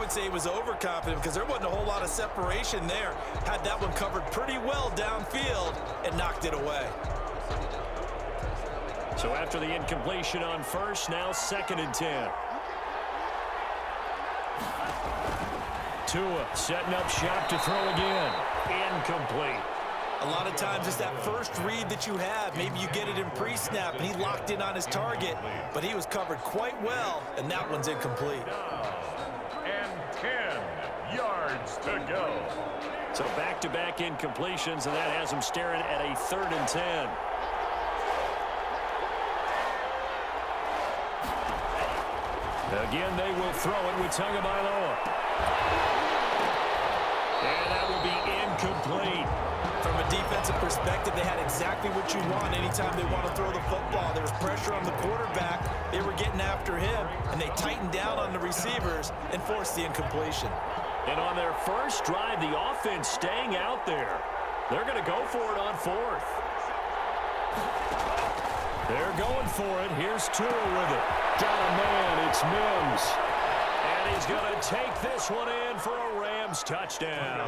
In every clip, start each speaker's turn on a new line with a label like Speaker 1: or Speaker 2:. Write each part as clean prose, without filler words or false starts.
Speaker 1: would say he was overconfident because there wasn't a whole lot of separation there. Had that one covered pretty well downfield and knocked it away.
Speaker 2: So after the incompletion on first, now 2nd and 10. Tua setting up shop to throw again. Incomplete.
Speaker 1: A lot of times it's that first read that you have. Maybe you get it in pre-snap, and he locked in on his target, but he was covered quite well, and that one's incomplete.
Speaker 3: And 10 yards to go.
Speaker 2: So back-to-back incompletions, and that has him staring at a 3rd and 10. Again, they will throw it with Tagovailoa. And that will be incomplete.
Speaker 1: From a defensive perspective, they had exactly what you want anytime they want to throw the football. There was pressure on the quarterback. They were getting after him, and they tightened down on the receivers and forced the incompletion.
Speaker 2: And on their first drive, the offense staying out there. They're going to go for it on 4th. They're going for it. Here's Tua with it. Got a man. It's Mims. And he's going to take this one in for a Rams touchdown.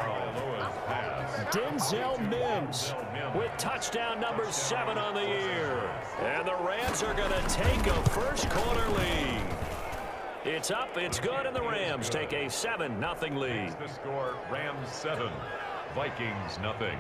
Speaker 2: Denzel Mims with touchdown number 7 on the year. And the Rams are going to take a first-quarter lead. It's up, it's good, and the Rams take a 7-0 lead.
Speaker 3: The score, Rams 7, Vikings nothing.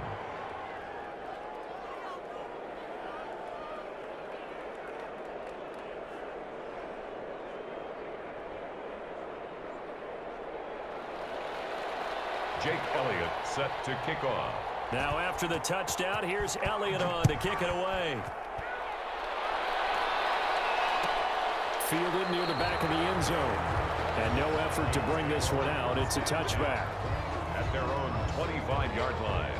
Speaker 3: Jake Elliott set to kick off.
Speaker 2: Now after the touchdown, here's Elliott on to kick it away. Fielded near the back of the end zone. And no effort to bring this one out. It's a touchback.
Speaker 3: At their own 25-yard line.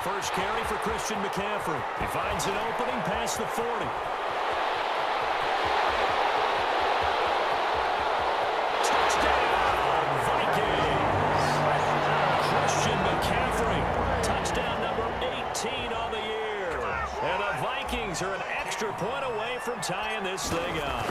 Speaker 2: First carry for Christian McCaffrey. He finds an opening past the 40. Touchdown, Vikings! Christian McCaffrey, touchdown number 18 on the year. And the Vikings are an extra point away from tying this thing up.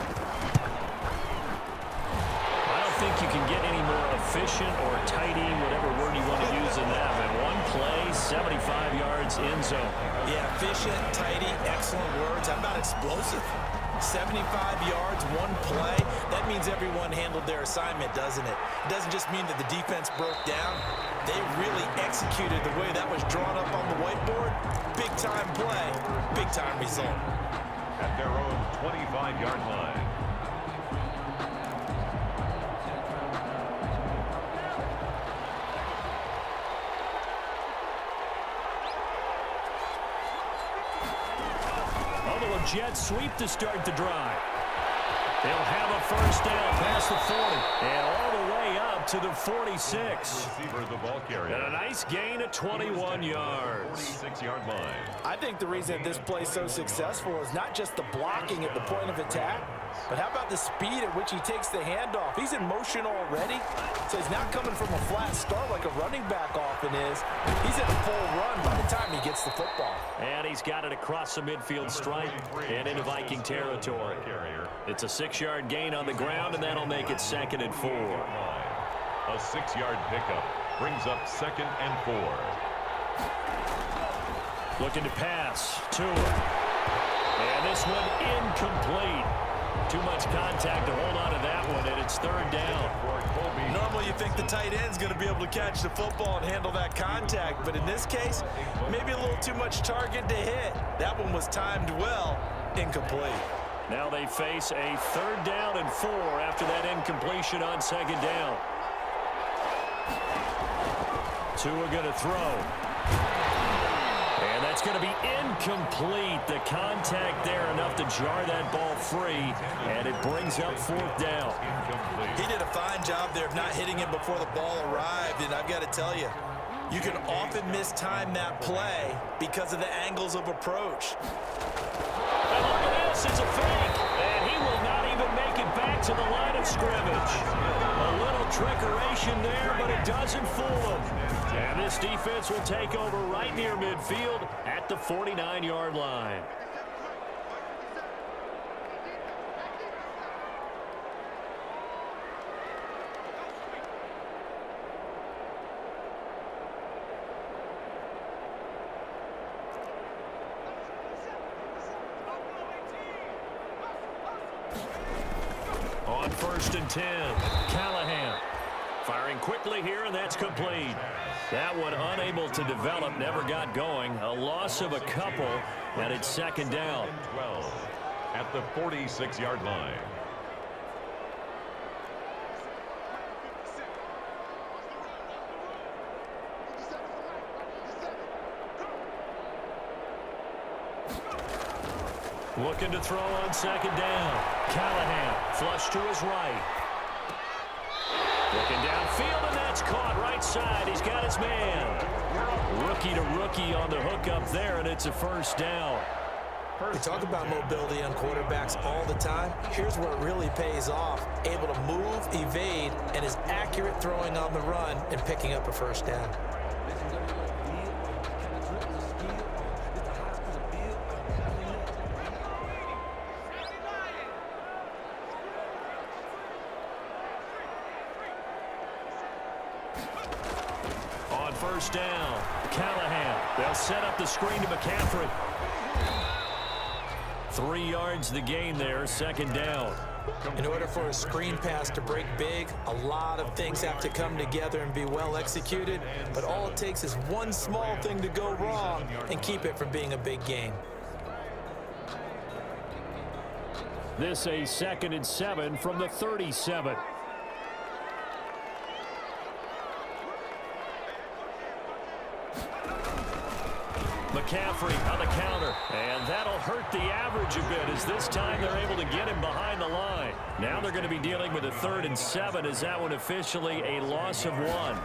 Speaker 2: I don't think you can get any more efficient or tidy, whatever word you want to use in that. And one play, 75 yards in zone.
Speaker 1: Yeah, efficient, tidy, excellent words. How about explosive? 75 yards, one play. That means everyone handled their assignment, doesn't it? It doesn't just mean that the defense broke down. They really executed the way that was drawn up on the whiteboard. Big-time play, big-time result.
Speaker 3: At their own 25-yard line.
Speaker 2: Jet sweep to start the drive. They'll have a first down past the 40 and all the way up to the 46.
Speaker 3: The ball carrier.
Speaker 2: And a nice gain of 21 yards.
Speaker 3: 46-yard line.
Speaker 1: I think the reason that this play is so successful is not just the blocking at the point of attack, but how about the speed at which he takes the handoff? He's in motion already, so he's not coming from a flat start like a running back often is. He's in a full run by the time he gets the football.
Speaker 2: And he's got it across the midfield stripe and into Viking territory. It's a 6-yard gain on the ground, and that'll make it 2nd and 4.
Speaker 3: A 6-yard pickup brings up 2nd and 4.
Speaker 2: Looking to pass. Tua. And this one incomplete. Too much contact to hold on to that one, and it's 3rd down.
Speaker 1: Normally you think the tight end's going to be able to catch the football and handle that contact, but in this case, maybe a little too much target to hit. That one was timed well, incomplete.
Speaker 2: Now they face a 3rd down and 4 after that incompletion on 2nd down. Tua going to throw. And that's going to be incomplete. The contact there enough to jar that ball free, and it brings up 4th down.
Speaker 1: He did a fine job there of not hitting him before the ball arrived, and I've got to tell you, You can often mistime that play because of the angles of approach.
Speaker 2: And look at this, it's a fake. And he will not even make it back to the line of scrimmage. A little trickeration there, but it doesn't fool him. And this defense will take over right near midfield at the 49-yard line. On 1st and 10, Callahan firing quickly here, and that's complete. That one unable to develop, never got going. A loss of a couple, and it's 2nd down.
Speaker 3: 12 at the 46-yard line.
Speaker 2: Looking to throw on 2nd down. Callahan, flush to his right. Looking downfield, and that's caught right side. He's got his man. Rookie to rookie on the hook up there, and it's a 1st down.
Speaker 1: We talk about mobility on quarterbacks all the time. Here's where it really pays off. Able to move, evade, and is accurate throwing on the run and picking up a 1st down.
Speaker 2: On 1st down, Callahan. They'll set up the screen to McCaffrey. 3 yards the gain there, 2nd down.
Speaker 1: In order for a screen pass to break big, a lot of things have to come together and be well executed, but all it takes is one small thing to go wrong and keep it from being a big gain.
Speaker 2: This a 2nd and 7 from the 37. McCaffrey on the counter, and that'll hurt the average a bit as this time they're able to get him behind the line. Now they're going to be dealing with a 3rd and 7 as that one officially a loss of 1. On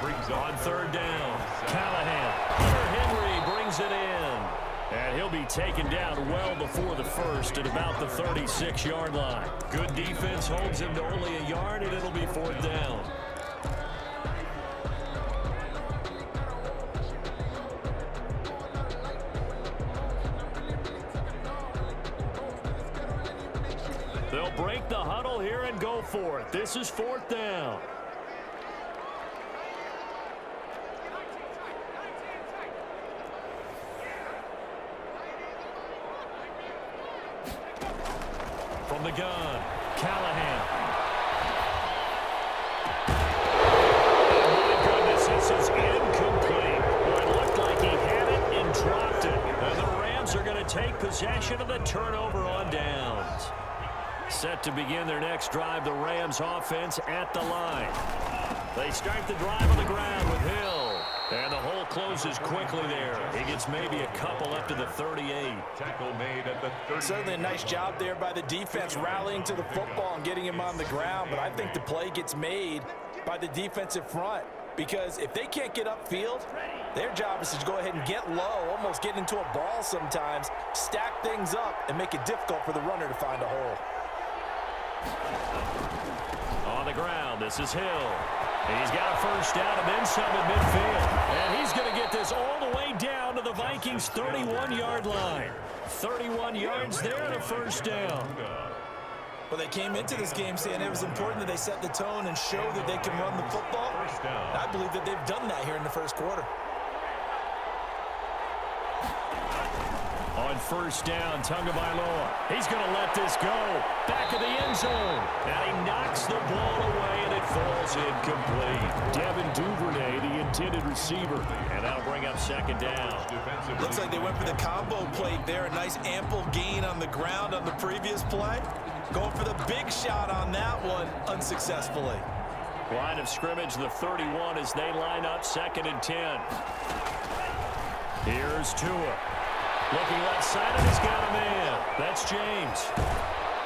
Speaker 2: 3rd down, Callahan. Hunter Henry brings it in. And he'll be taken down well before the 1st at about the 36-yard line. Good defense holds him to only a yard, and it'll be 4th down. They'll break the huddle here and go for it. This is 4th down. From the gun, Callahan. Oh, my goodness, this is incomplete. Well, it looked like he had it and dropped it. And the Rams are going to take possession of the turnover on downs. Set to begin their next drive, the Rams offense at the line. They start the drive on the ground with Hill. And the hole closes quickly there. He gets maybe a couple up to the 38.
Speaker 3: Tackle made at the 30.
Speaker 1: Certainly a nice job there by the defense rallying to the football and getting him on the ground, but I think the play gets made by the defensive front because if they can't get upfield, their job is to go ahead and get low, almost get into a ball sometimes, stack things up, and make it difficult for the runner to find a hole.
Speaker 2: On the ground, this is Hill. He's got a 1st down and then some at midfield. And he's going to get this all the way down to the Vikings' 31-yard line. 31 yards there and a 1st down.
Speaker 1: Well, they came into this game saying it was important that they set the tone and show that they can run the football. I believe that they've done that here in the 1st quarter.
Speaker 2: On 1st down, Tagovailoa. He's going to let this go. Back of the end zone. And he knocks the ball away, and it falls incomplete. Devin Duvernay, the intended receiver. And that'll bring up 2nd down.
Speaker 1: Looks like they went for the combo plate there. A nice ample gain on the ground on the previous play. Going for the big shot on that one unsuccessfully.
Speaker 2: Line of scrimmage, the 31 as they line up 2nd and 10. Here's Tua. Looking right side, and he's got a man. That's James.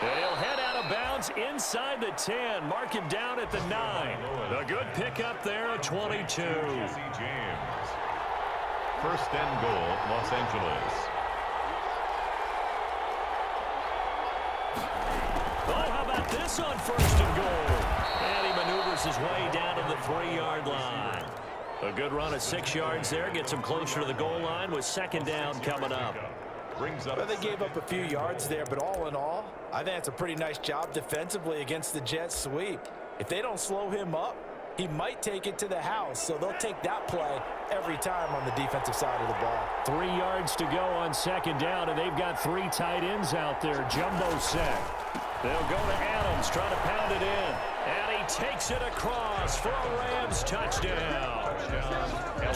Speaker 2: And he'll head out of of bounds inside the 10. Mark him down at the 9. A good pickup there at 22.
Speaker 3: Jesse James. First and goal, Los Angeles.
Speaker 2: Oh, how about this on first and goal? And he maneuvers his way down to the 3-yard line. A good run of 6 yards there. Gets him closer to the goal line with second down coming up.
Speaker 1: Well, they gave up a few yards there, but all in all, I think that's a pretty nice job defensively against the Jets sweep. If they don't slow him up, he might take it to the house, so they'll take that play every time on the defensive side of the ball.
Speaker 2: 3 yards to go on second down, and they've got 3 tight ends out there. Jumbo set. They'll go to Adams, try to pound it in. And he takes it across for a Rams touchdown.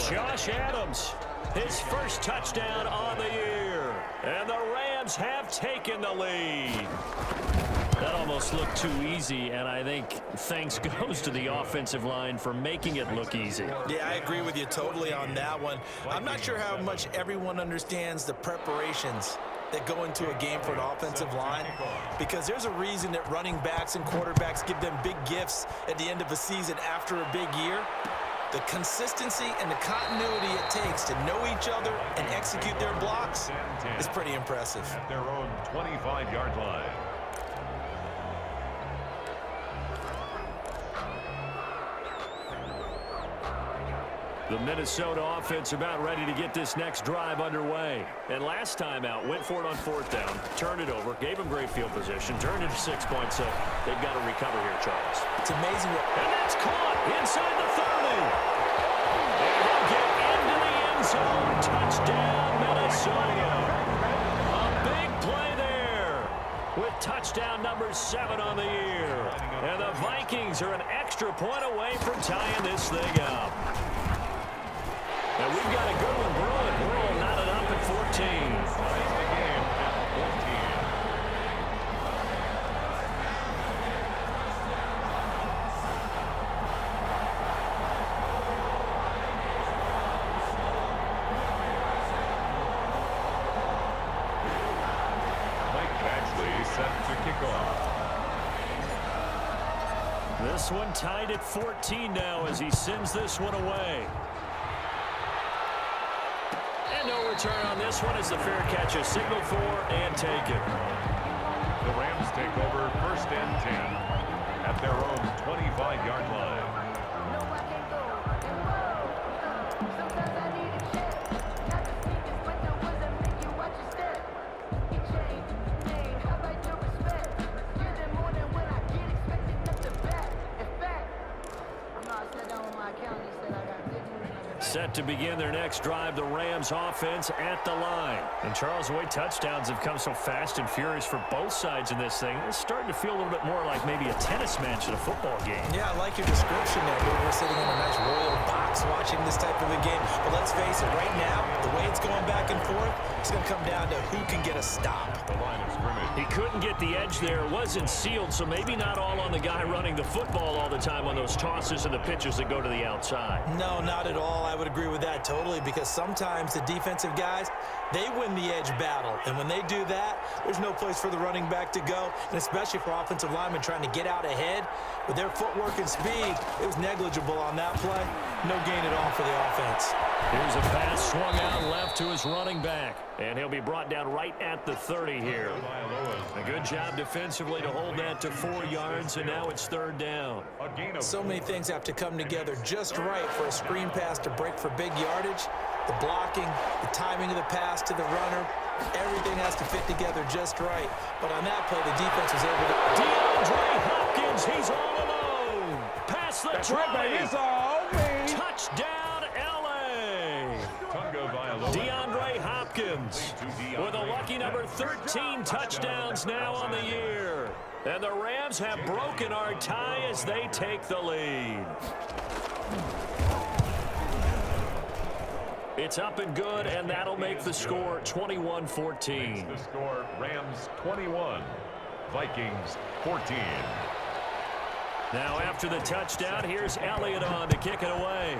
Speaker 2: Josh Adams, his first touchdown on the year. And the Rams have taken the lead. That almost looked too easy, and I think thanks goes to the offensive line for making it look easy.
Speaker 1: Yeah, I agree with you totally on that one. I'm not sure how much everyone understands the preparations that go into a game for an offensive line, because there's a reason that running backs and quarterbacks give them big gifts at the end of a season after a big year. The consistency and the continuity it takes to know each other and execute their blocks is pretty impressive.
Speaker 3: At their own 25-yard line.
Speaker 2: The Minnesota offense about ready to get this next drive underway. And last time out, went for it on fourth down, turned it over, gave them great field position, turned it to 6 points, so they've got to recover here, Charles.
Speaker 1: It's amazing what...
Speaker 2: And that's caught inside the 30. And he'll get into the end zone. Touchdown, Minnesota. A big play there with touchdown number 7 on the year. And the Vikings are an extra point away from tying this thing up. And we've got a good one brewing. We're all knotted up at 14.
Speaker 3: Tying the game at 14. Mike Baxley set to kick off.
Speaker 2: This one tied at 14 now as he sends this one away. No return on this one as the fair catch is signaled for and taken.
Speaker 3: The Rams take over first and 10 at their own 25-yard line.
Speaker 2: Set to begin their next drive, the Rams offense at the line. And Charles, the way touchdowns have come so fast and furious for both sides in this thing, it's starting to feel a little bit more like maybe a tennis match at a football game.
Speaker 1: Yeah, I like your description there. We're sitting in a nice royal box watching this type of a game. But let's face it, right now, the way it's going back and forth, it's going to come down to who can get a stop.
Speaker 3: The line of scrimmage.
Speaker 2: He couldn't get the edge there. It wasn't sealed, so maybe not all on the guy running the football all the time on those tosses and the pitches that go to the outside.
Speaker 1: No, not at all. I would agree with that totally, because sometimes the defensive guys, they win the edge battle. And when they do that, there's no place for the running back to go, and especially for offensive linemen trying to get out ahead. With their footwork and speed, it was negligible on that play. No gain at all for the offense.
Speaker 2: Here's a pass swung out left to his running back, and he'll be brought down right at the 30 here. A good job defensively to hold that to 4 yards, and now it's third down.
Speaker 1: So many things have to come together just right for a screen pass to break for big yardage. The blocking, the timing of the pass to the runner, everything has to fit together just right. But on that play, the defense was able to...
Speaker 2: DeAndre Hopkins, he's all alone. Pass the try. Touchdown, L.A. DeAndre Hopkins with a lucky number 13 touchdowns now on the year. And the Rams have broken our tie as they take the lead. It's up and good, and that'll make the score 21-14.
Speaker 3: The score, Rams 21, Vikings 14.
Speaker 2: Now after the touchdown, here's Elliott on to kick it away.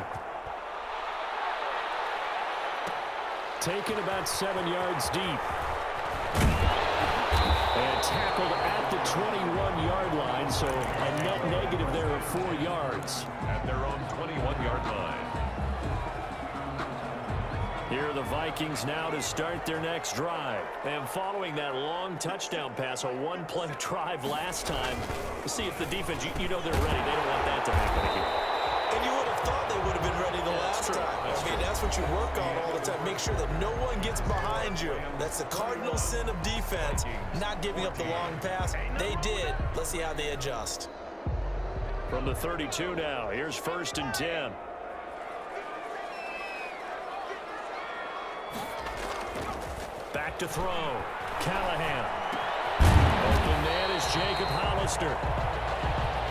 Speaker 2: Taken about 7 yards deep. And tackled at the 21-yard line, so a net negative there of 4 yards.
Speaker 3: At their own 21-yard line.
Speaker 2: Here are the Vikings now to start their next drive. And following that long touchdown pass, a one-play drive last time, to see if the defense, you know they're ready. They don't want that to happen again.
Speaker 1: And you would have thought they would have been ready the last time. That's what you work on all the time. Make sure that no one gets behind you. That's the cardinal sin of defense, not giving up the long pass. They did. Let's see how they adjust.
Speaker 2: From the 32 now, here's 1st and 10. Back to throw. Callahan. Open man is Jacob Hollister.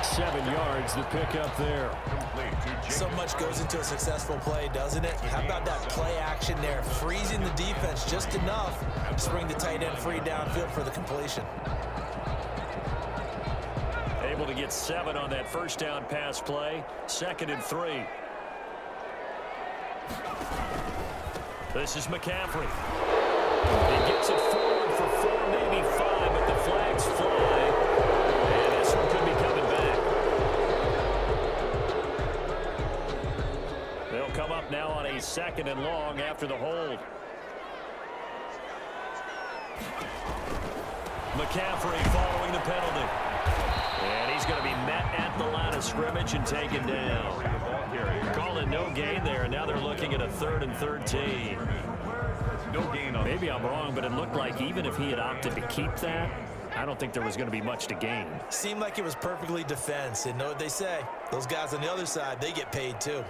Speaker 2: 7 yards, the pickup there.
Speaker 1: So much goes into a successful play, doesn't it? How about that play action there? Freezing the defense just enough to bring the tight end free downfield for the completion.
Speaker 2: Able to get 7 on that first down pass play. 2nd and 3. This is McCaffrey. He gets it forward for 4, maybe 5, but the flags fly. And this one could be coming back. They'll come up now on a 2nd and long after the hold. McCaffrey following the penalty. And he's going to be met at the line of scrimmage and taken down. Calling no gain there, and now they're looking at a 3rd and 13.
Speaker 3: No gain on.
Speaker 2: Maybe I'm wrong, but it looked like even if he had opted to keep that, I don't think there was going to be much to gain.
Speaker 1: Seemed like it was perfectly defense, and know what they say. Those guys on the other side, they get paid too.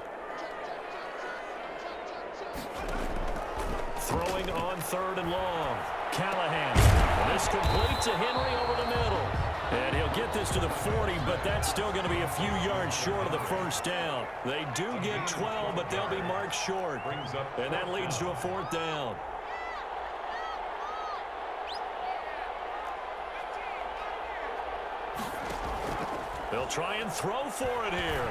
Speaker 2: Throwing on 3rd and long. Callahan. And this complete to Henry over the middle. And he'll get this to the 40, but that's still going to be a few yards short of the first down. They do get 12, but they'll be marked short. And that leads to a 4th down. They'll try and throw for it here.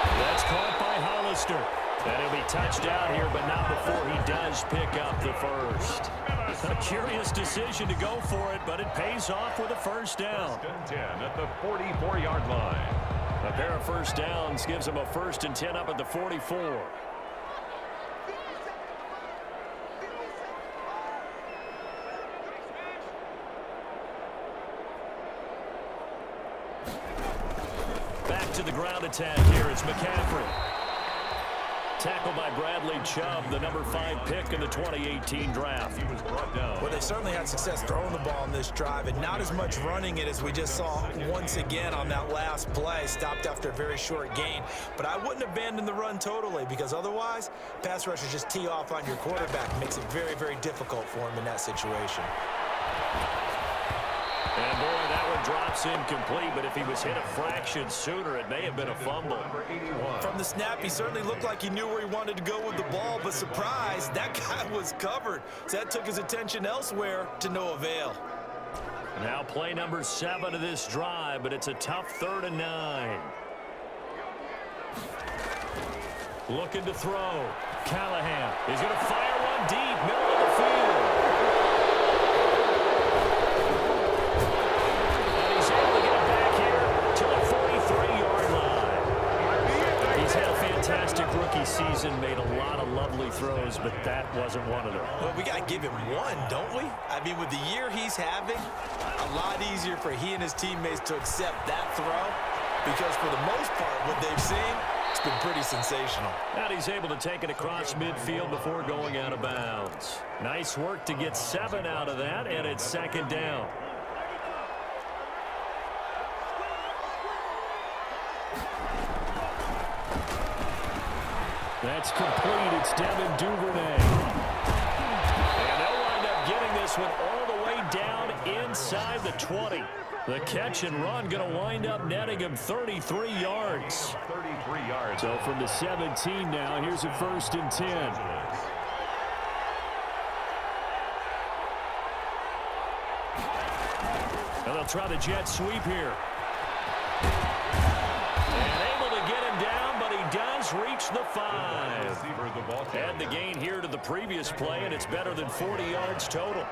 Speaker 2: That's caught by Hollister. And he'll be touched out here, but not before he does pick up the first. A curious decision to go for it, but it pays off with a first down.
Speaker 3: 10 at the 44-yard line.
Speaker 2: A pair of first downs gives him a 1st and 10 up at the 44. Back to the ground attack here. It's McCaffrey. Tackled by Bradley Chubb, the number 5 pick in the 2018 draft.
Speaker 3: He was brought down.
Speaker 1: Well, they certainly had success throwing the ball in this drive, and not as much running it as we just saw once again on that last play. Stopped after a very short gain. But I wouldn't abandon the run totally, because otherwise, pass rushers just tee off on your quarterback. Makes it very, very difficult for him in that situation.
Speaker 2: And boy, that one drops incomplete, but if he was hit a fraction sooner, it may have been a fumble.
Speaker 1: From the snap, he certainly looked like he knew where he wanted to go with the ball, but surprise, that guy was covered. So that took his attention elsewhere to no avail.
Speaker 2: Now play number 7 of this drive, but it's a tough 3rd and 9. Looking to throw. Callahan is going to fire one deep, middle of the field. Fantastic rookie season, made a lot of lovely throws, but that wasn't one of them.
Speaker 1: Well, we got to give him one, don't we? I mean, with the year he's having, a lot easier for he and his teammates to accept that throw, because for the most part, what they've seen, it's been pretty sensational.
Speaker 2: And he's able to take it across midfield before going out of bounds. Nice work to get 7 out of that, and it's 2nd down. That's complete. It's Devin Duvernay. And they'll wind up getting this one all the way down inside the 20. The catch and run going to wind up netting him 33 yards.
Speaker 3: 33 yards.
Speaker 2: So from the 17 now, here's a 1st and 10. And they'll try the jet sweep here. Reach the 5. And the gain here to the previous play, and it's better than 40 yards total.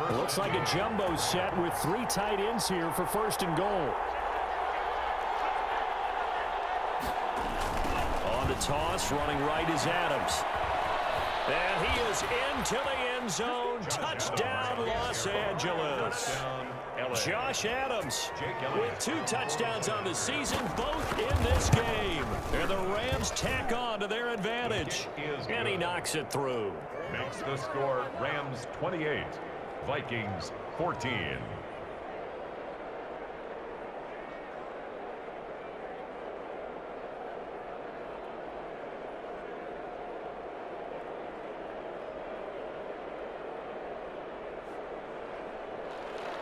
Speaker 2: It looks like a jumbo set with 3 tight ends here for 1st and goal. On the toss, running right is Adams. And he is into the end zone. Touchdown, Los Angeles. Josh Adams with 2 touchdowns on the season, both in this game. And the Rams tack on to their advantage. And he knocks it through.
Speaker 3: Makes the score Rams 28, Vikings 14.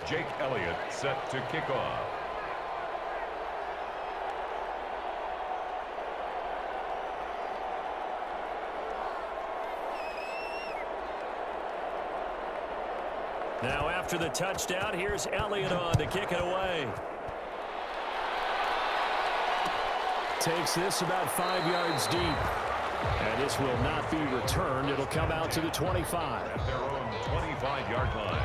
Speaker 3: Jake Elliott set to kick off.
Speaker 2: Now after the touchdown, here's Elliott on to kick it away. Takes this about 5 yards deep. And this will not be returned. It'll come out to the 25.
Speaker 3: At their own 25-yard line.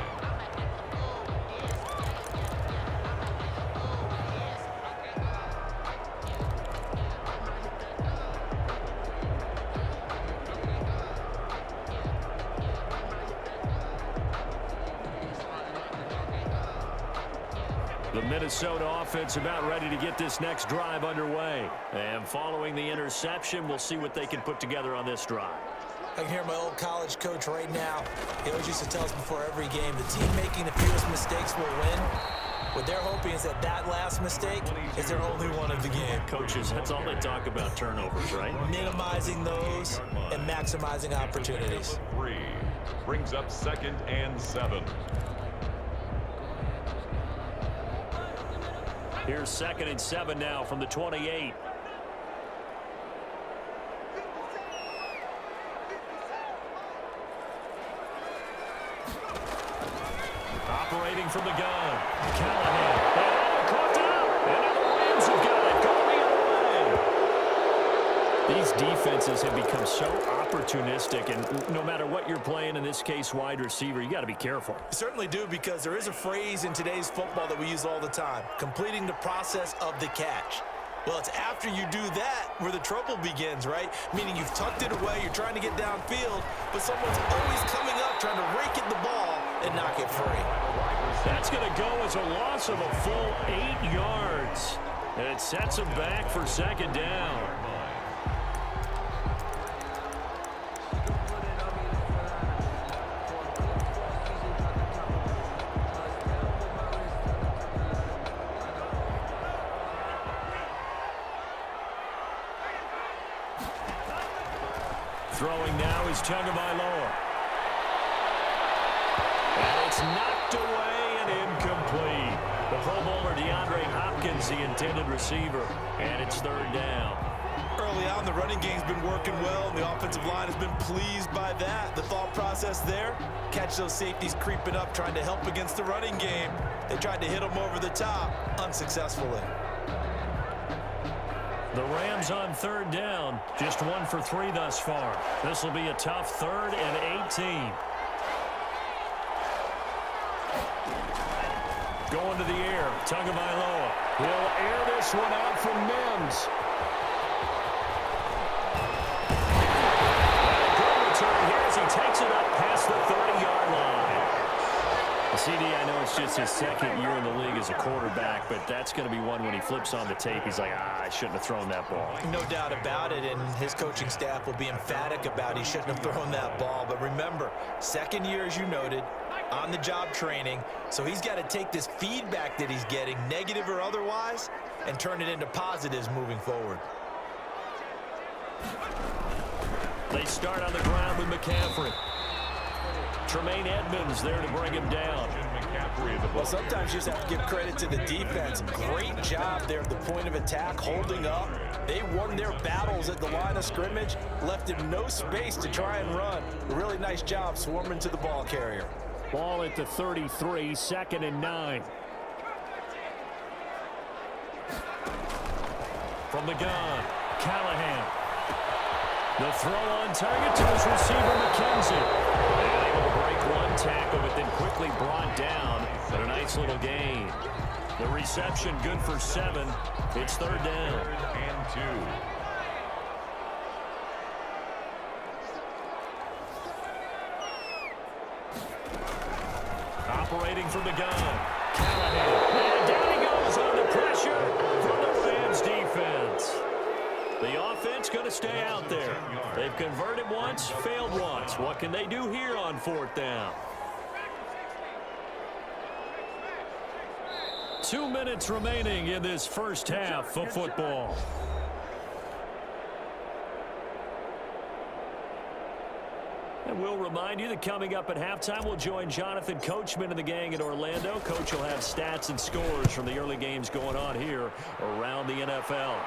Speaker 2: The Minnesota offense about ready to get this next drive underway. And following the interception, we'll see what they can put together on this drive.
Speaker 1: I can hear my old college coach right now. He always used to tell us before every game, the team making the fewest mistakes will win. What they're hoping is that that last mistake is their only one of the game.
Speaker 2: Coaches, that's all they talk about, turnovers, right?
Speaker 1: Minimizing those and maximizing opportunities.
Speaker 3: 3 brings up 2nd and 7.
Speaker 2: Here's 2nd and 7 now from the 28. Operating from the gun. Callahan. And caught up. And now the Rams have got it. Going the other way. These defenses have become so opportunistic, and no matter what you're playing, in this case wide receiver, you got to be careful.
Speaker 1: You certainly do, because there is a phrase in today's football that we use all the time, completing the process of the catch. Well, it's after you do that where the trouble begins, right? Meaning you've tucked it away, you're trying to get downfield, but someone's always coming up trying to rake at the ball and knock it free.
Speaker 2: That's going to go as a loss of a full 8 yards. And it sets them back for 2nd down. Throwing now is Tagovailoa. And it's knocked away and incomplete. The Pro Bowler DeAndre Hopkins, the intended receiver, and it's 3rd down.
Speaker 1: Early on, the running game's been working well, and the offensive line has been pleased by that. The thought process there, catch those safeties creeping up, trying to help against the running game. They tried to hit them over the top, unsuccessfully.
Speaker 2: The Rams on 3rd down, just 1 for 3 thus far. This will be a tough 3rd and 18. Going to the air, Tagovailoa. He'll air this one out from Mims. And a good return here as he takes it up past the 30-yard line. CD, I know it's just his 2nd year in the league as a quarterback, but that's going to be one when he flips on the tape, he's like, I shouldn't have thrown that ball.
Speaker 1: No doubt about it, and his coaching staff will be emphatic about he shouldn't have thrown that ball. But remember, 2nd year, as you noted, on-the-job training, so he's got to take this feedback that he's getting, negative or otherwise, and turn it into positives moving forward.
Speaker 2: They start on the ground with McCaffrey. Tremaine Edmonds there to bring him down.
Speaker 1: Well, sometimes you just have to give credit to the defense. Great job there at the point of attack, holding up. They won their battles at the line of scrimmage, left him no space to try and run. A really nice job swarming to the ball carrier.
Speaker 2: Ball at the 33, 2nd and 9. From the gun, Callahan. The throw on target to his receiver, McKenzie. And able to break one tackle, but then quickly brought brought down, but a nice little gain. The reception good for 7. It's third down.
Speaker 3: 3rd and 2.
Speaker 2: Operating from the gun. Callahan. And down he goes under pressure from the Rams defense. The offense going to stay out there. They've converted once, failed once. What can they do here on 4th down? 2 minutes remaining in this first half of football. And we'll remind you that coming up at halftime, we'll join Jonathan Coachman and the gang in Orlando. Coach will have stats and scores from the early games going on here around the NFL.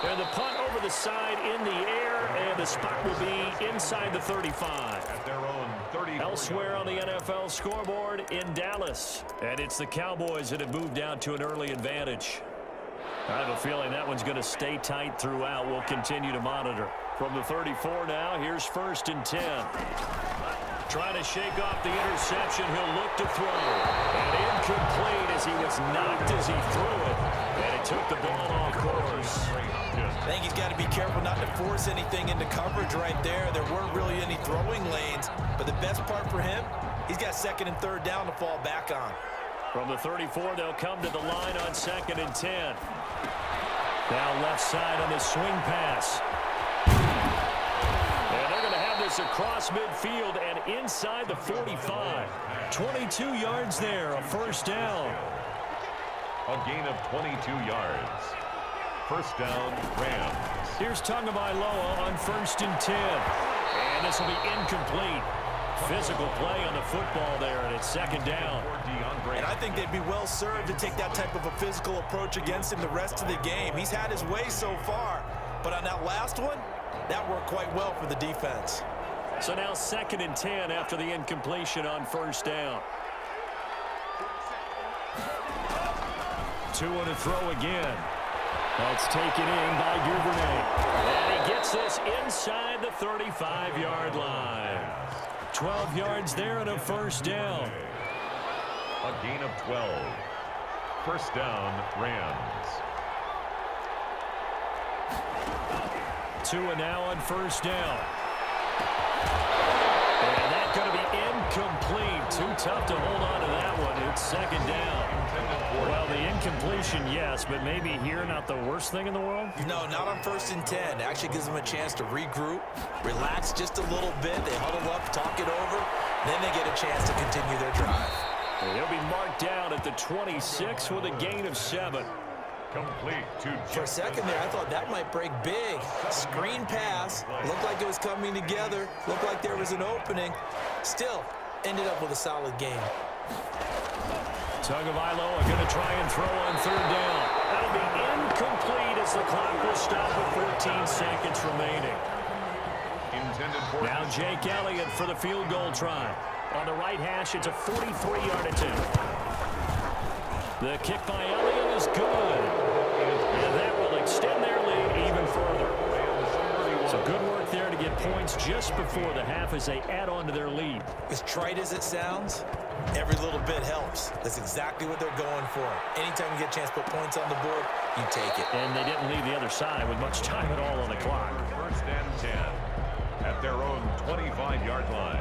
Speaker 2: And the punt over the side in the air, and the spot will be inside the 35.
Speaker 3: At their own 30.
Speaker 2: Elsewhere on the NFL scoreboard in Dallas. And it's the Cowboys that have moved out to an early advantage. I have a feeling that one's going to stay tight throughout. We'll continue to monitor. From the 34 now, here's 1st and 10. Trying to shake off the interception. He'll look to throw. And incomplete as he was knocked as he threw it. And it took the ball off course.
Speaker 1: I think he's got to be careful not to force anything into coverage right there. There weren't really any throwing lanes. But the best part for him, he's got 2nd and 3rd down to fall back on.
Speaker 2: From the 34, they'll come to the line on 2nd and 10. Now left side on the swing pass. And they're going to have this across midfield and inside the 45. 22 yards there, a 1st down.
Speaker 3: A gain of 22 yards. 1st down, Rams.
Speaker 2: Here's Tagovailoa on 1st and 10. And this will be incomplete. Physical play on the football there, and it's 2nd down.
Speaker 1: And I think they'd be well served to take that type of a physical approach against him the rest of the game. He's had his way so far, but on that last one, that worked quite well for the defense.
Speaker 2: So now 2nd and 10 after the incompletion on 1st down. Tua to throw again. That's taken in by Duvernay. And he gets this inside the 35-yard line. 12 yards there and a 1st down.
Speaker 3: A gain of 12. 1st down, Rams.
Speaker 2: Tua now on 1st down. And that's going to be incomplete. Too tough to hold on to that one. It's 2nd down. Well, the incompletion, yes, but maybe here not the worst thing in the world?
Speaker 1: No, not on 1st and 10. It actually gives them a chance to regroup, relax just a little bit. They huddle up, talk it over, then they get a chance to continue their drive.
Speaker 2: And he'll be marked down at the 26 with a gain of 7.
Speaker 3: Complete to
Speaker 1: For a second there, I thought that might break big. Screen pass, looked like it was coming together, looked like there was an opening. Still, ended up with a solid game.
Speaker 2: Tagovailoa going to try and throw on 3rd down. That'll be incomplete as the clock will stop with 14 seconds remaining.
Speaker 3: intended for.
Speaker 2: Now Jake Elliott for the field goal try. On the right hash, it's a 43-yard attempt. The kick by Elliott is good. And that will extend their lead even further. So good work there to get points just before the half as they add on to their lead.
Speaker 1: As trite as it sounds, every little bit helps. That's exactly what they're going for. Anytime you get a chance to put points on the board, you take it.
Speaker 2: And they didn't leave the other side with much time at all on the clock.
Speaker 3: First and 10 at their own 25-yard line.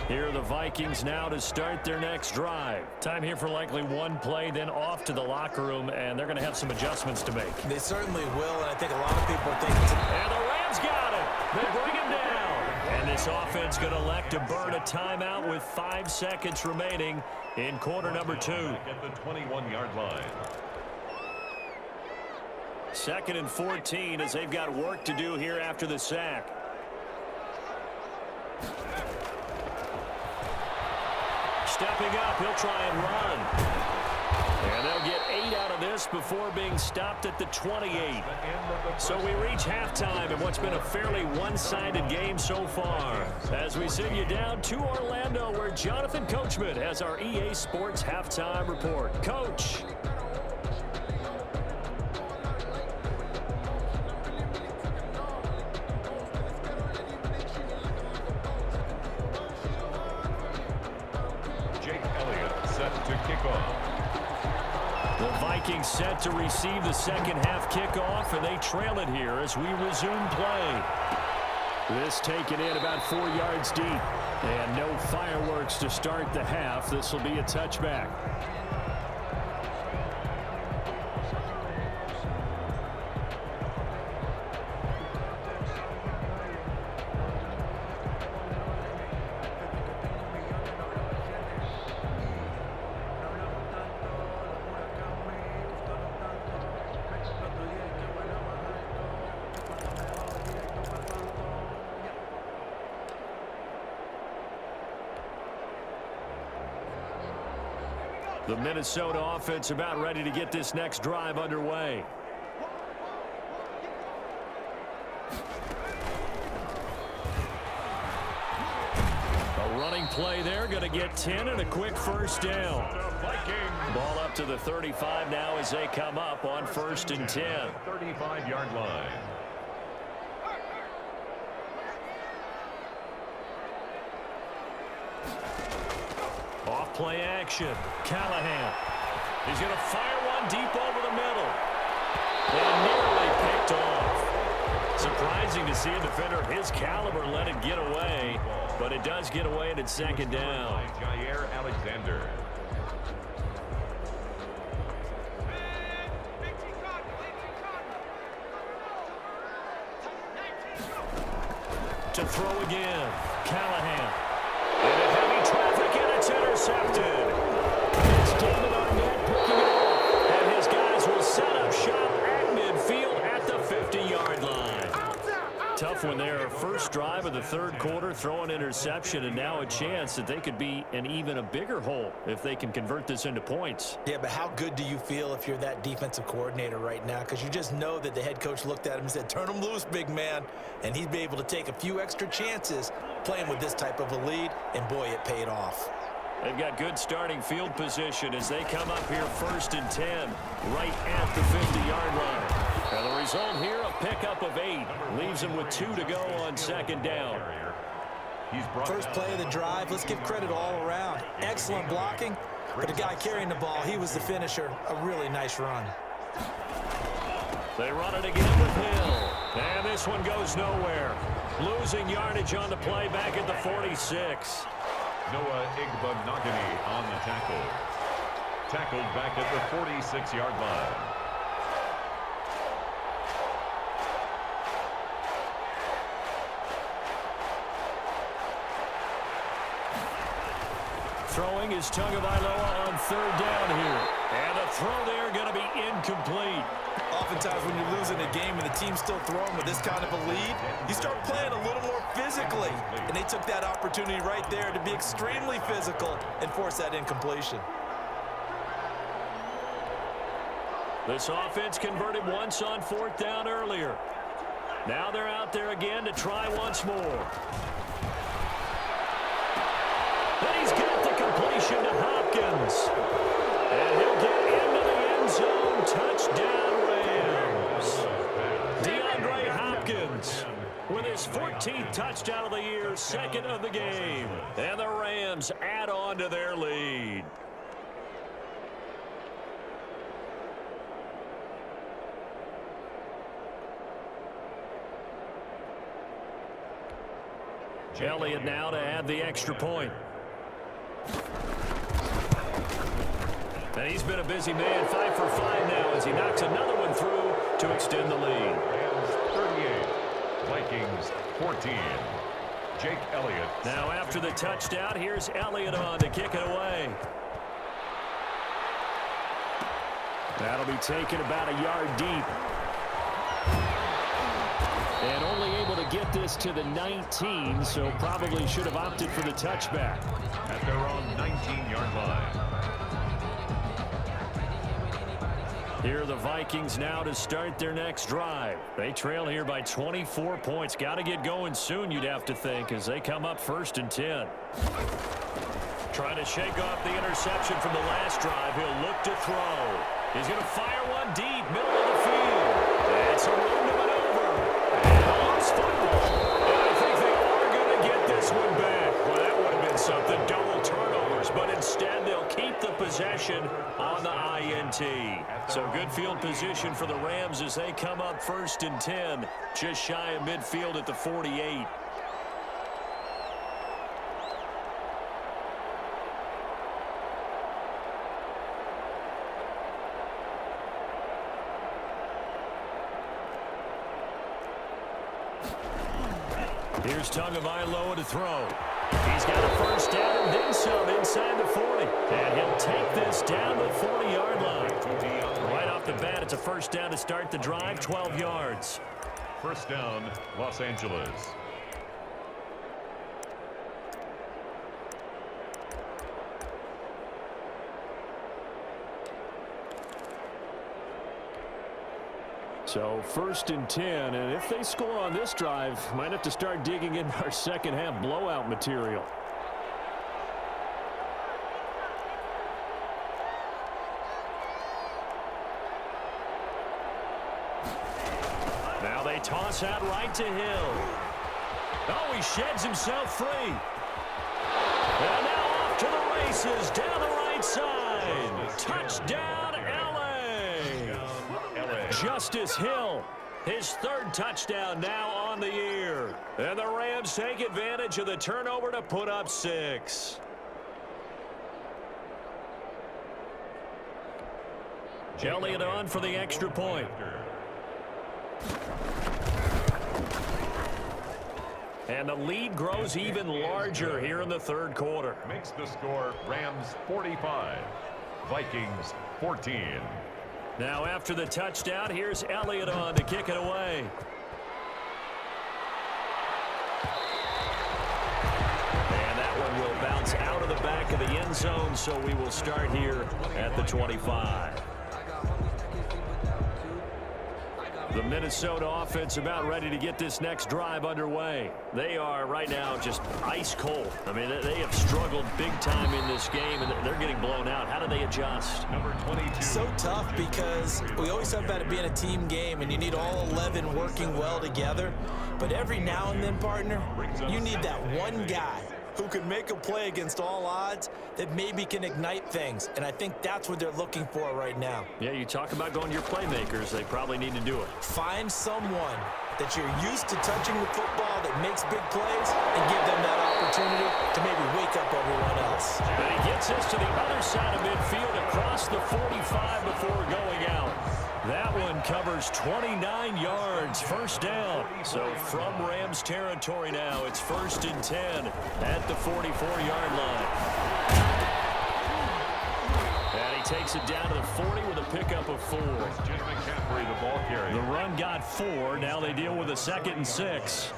Speaker 2: Here are the Vikings now to start their next drive. Time here for likely one play, then off to the locker room, and they're going to have some adjustments to make.
Speaker 1: They certainly will, and I think a lot of people are thinking...
Speaker 2: And the Rams got it. They bring him down. And this offense going to elect to burn a timeout with 5 seconds remaining in quarter number 2.
Speaker 3: At the 21-yard line.
Speaker 2: 2nd and 14 as they've got work to do here after the sack. Stepping up, he'll try and run. And they'll get 8 out of this before being stopped at the 28. So we reach halftime in what's been a fairly one-sided game so far. As we send you down to Orlando, where Jonathan Coachman has our EA Sports Halftime Report. Coach. The Vikings set to receive the second half kickoff, and they trail it here as we resume play. This taken in about 4 yards deep, and no fireworks to start the half. This will be a touchback. The Minnesota offense about ready to get this next drive underway. A running play there, going to get 10 and a quick first down. Ball up to the 35 now as they come up on 1st and 10.
Speaker 3: 35-yard line.
Speaker 2: Play action. Callahan. He's going to fire one deep over the middle. And nearly picked off. Surprising to see a defender of his caliber let it get away, but it does get away and it's second down.
Speaker 3: Jair Alexander.
Speaker 2: To throw again. Callahan. And a heavy traffic, and it's intercepted. It's David Arnett picking it up. And his guys will set up shop at midfield at the 50-yard line. Tough one there. First drive of the third quarter, throw an interception, and now a chance that they could be in even a bigger hole if they can convert this into points.
Speaker 1: Yeah, but how good do you feel if you're that defensive coordinator right now? Because you just know that the head coach looked at him and said, turn him loose, big man. And he'd be able to take a few extra chances playing with this type of a lead, and boy, it paid off.
Speaker 2: They've got good starting field position as they come up here 1st and 10, right at the 50-yard line. And the result here, a pickup of 8. Leaves them with 2 to go on second down.
Speaker 1: First play of the drive, let's give credit all around. Excellent blocking, but the guy carrying the ball, he was the finisher. A really nice run.
Speaker 2: They run it again with Hill. And this one goes nowhere. Losing yardage on the play back at the 46.
Speaker 3: Noah Igbenogany on the tackle. Tackled back at the 46-yard line.
Speaker 2: Throwing is Tagovailoa on 3rd down here. And the throw there going to be incomplete.
Speaker 1: Oftentimes when you're losing a game and the team's still throwing with this kind of a lead, you start playing a little more physically. And they took that opportunity right there to be extremely physical and force that incompletion.
Speaker 2: This offense converted once on 4th down earlier. Now they're out there again to try once more. Then he's got the completion to Hopkins. And he'll get into the end zone. Touchdown, Rams. DeAndre Hopkins with his 14th touchdown of the year, 2nd of the game. And the Rams add on to their lead. Elliott now to add the extra point. And he's been a busy man, 5 for 5 now as he knocks another one through to extend the lead.
Speaker 3: Rams 38, Vikings 14. Jake Elliott.
Speaker 2: Now after the touchdown, here's Elliott on to kick it away. That'll be taken about a yard deep. And only able to get this to the 19, so probably should have opted for the touchback.
Speaker 3: At their own 19-yard line.
Speaker 2: Here are the Vikings now to start their next drive. They trail here by 24 points. Got to get going soon, you'd have to think, as they come up 1st and 10. Trying to shake off the interception from the last drive. He'll look to throw. He's going to fire one deep, middle of the field. It's a room to maneuver. And a loose football. And I think they are going to get this one back. Well, that would have been something. Double turnovers. But instead, they'll keep the possession on the INT. So good field position for the Rams as they come up 1st and 10. Just shy of midfield at the 48. Here's Tagovailoa to throw. He's got a 1st down and then some inside the 40. And he'll take this down the 40-yard line. Right off the bat, it's a 1st down to start the drive, 12 yards.
Speaker 3: 1st down, Los Angeles.
Speaker 2: So 1st and 10, and if they score on this drive, might have to start digging in our second half blowout material. Now they toss out right to Hill. Oh, he sheds himself free. And now off to the races down the right side. Touchdown, LA. Justice Hill, his 3rd touchdown now on the year. And the Rams take advantage of the turnover to put up 6. Elliott on for the extra point. And the lead grows even larger here in the 3rd quarter.
Speaker 3: Makes the score Rams 45, Vikings 14.
Speaker 2: Now after the touchdown, here's Elliott on to kick it away. And that one will bounce out of the back of the end zone, so we will start here at the 25. The Minnesota offense about ready to get this next drive underway. They are right now just ice cold. I mean, they have struggled big time in this game, and they're getting blown out. How do they adjust?
Speaker 3: Number 22.
Speaker 1: So tough because we always talk about it being a team game, and you need all 11 working well together. But every now and then, partner, you need that one guy who can make a play against all odds that maybe can ignite things. And I think that's what they're looking for right now.
Speaker 2: Yeah, you talk about going to your playmakers. They probably need to do it.
Speaker 1: Find someone that you're used to touching the football that makes big plays and give them that opportunity to maybe wake up everyone else.
Speaker 2: But he gets us to the other side of midfield across the 45 before going out. That one covers 29 yards, 1st down. So from Rams territory now, it's 1st and 10 at the 44-yard line. And he takes it down to the 40 with a pickup of 4.
Speaker 3: Jim McCaffrey, the ball carrier.
Speaker 2: The run got 4. Now they deal with a 2nd and 6.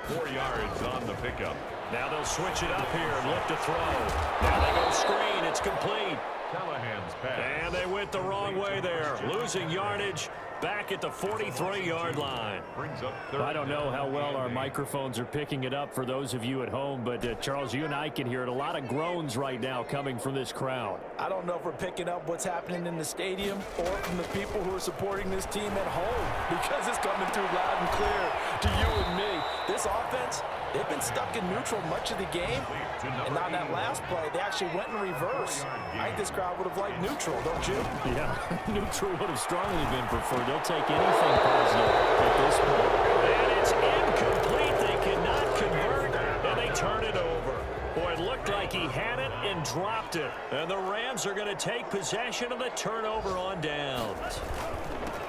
Speaker 3: 4 yards on the pickup.
Speaker 2: Now they'll switch it up here and look to throw. Now they go screen. It's complete.
Speaker 3: Callahan's pass.
Speaker 2: And they went the wrong way there. Losing yardage back at the 43-yard line.
Speaker 3: Brings up
Speaker 2: I don't know how well our microphones are picking it up for those of you at home, but Charles, you and I can hear it. A lot of groans right now coming from this crowd.
Speaker 1: I don't know if we're picking up what's happening in the stadium or from the people who are supporting this team at home, because it's coming through loud and clear to you and me. This offense, they've been stuck in neutral much of the game, and on that last play, they actually went in reverse. I think this crowd would have liked neutral, don't you?
Speaker 2: Yeah, neutral would have strongly been preferred. They'll take anything positive at this point. And it's incomplete. They cannot convert, and they turn it over. Boy, it looked like he had it and dropped it. And the Rams are going to take possession of the turnover on downs.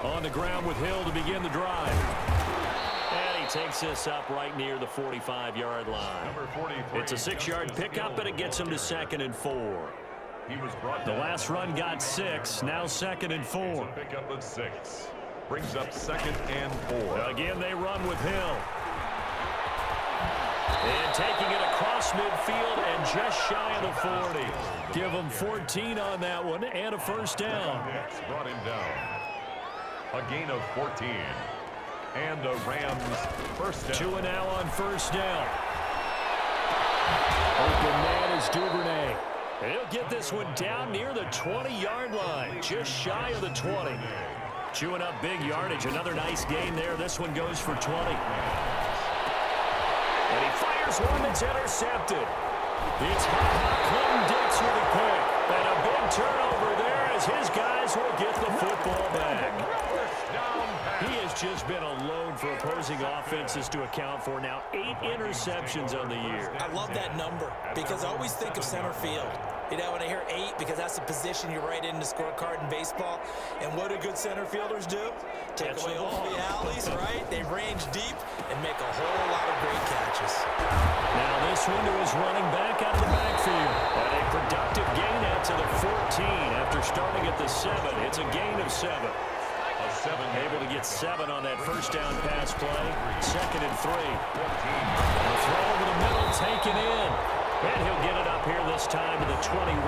Speaker 2: On the ground with Hill to begin the drive. And he takes this up right near the 45-yard line.
Speaker 3: Number 43.
Speaker 2: It's a 6-yard pickup, but it gets him to 2nd and 4.
Speaker 3: He was brought
Speaker 2: The
Speaker 3: down.
Speaker 2: last run got 6, now 2nd and 4.
Speaker 3: Pick up at 6. Brings up 2nd and 4.
Speaker 2: Again, they run with Hill. And taking it across midfield and just shy of the 40. Give him 14 on that one and a first down.
Speaker 3: Brought him down. A gain of 14. And the Rams first down.
Speaker 2: 2 and now on first down. Open man is Duvernay. He'll get this one down near the 20-yard line, just shy of the 20. Chewing up big yardage. Another nice gain there. This one goes for 20. And he fires one that's intercepted. It's Clinton Dix with a pick. And a big turnover there as his guys will get the football back. He has just been a load for opposing offenses to account for. Now 8 interceptions on the year.
Speaker 1: I love that number because I always think of center field. You know, when I hear 8, because that's the position you write in the scorecard in baseball. And what do good center fielders do? Take away all the alleys, right? They range deep and make a whole lot of great catches.
Speaker 2: Now this one to his running back out of the backfield. And a productive gain out to the 14 after starting at the 7. It's a gain of 7. Able to get 7 on that first down pass play. 2nd and 3. A throw over the middle, taken in. And he'll get it up here this time to the 21.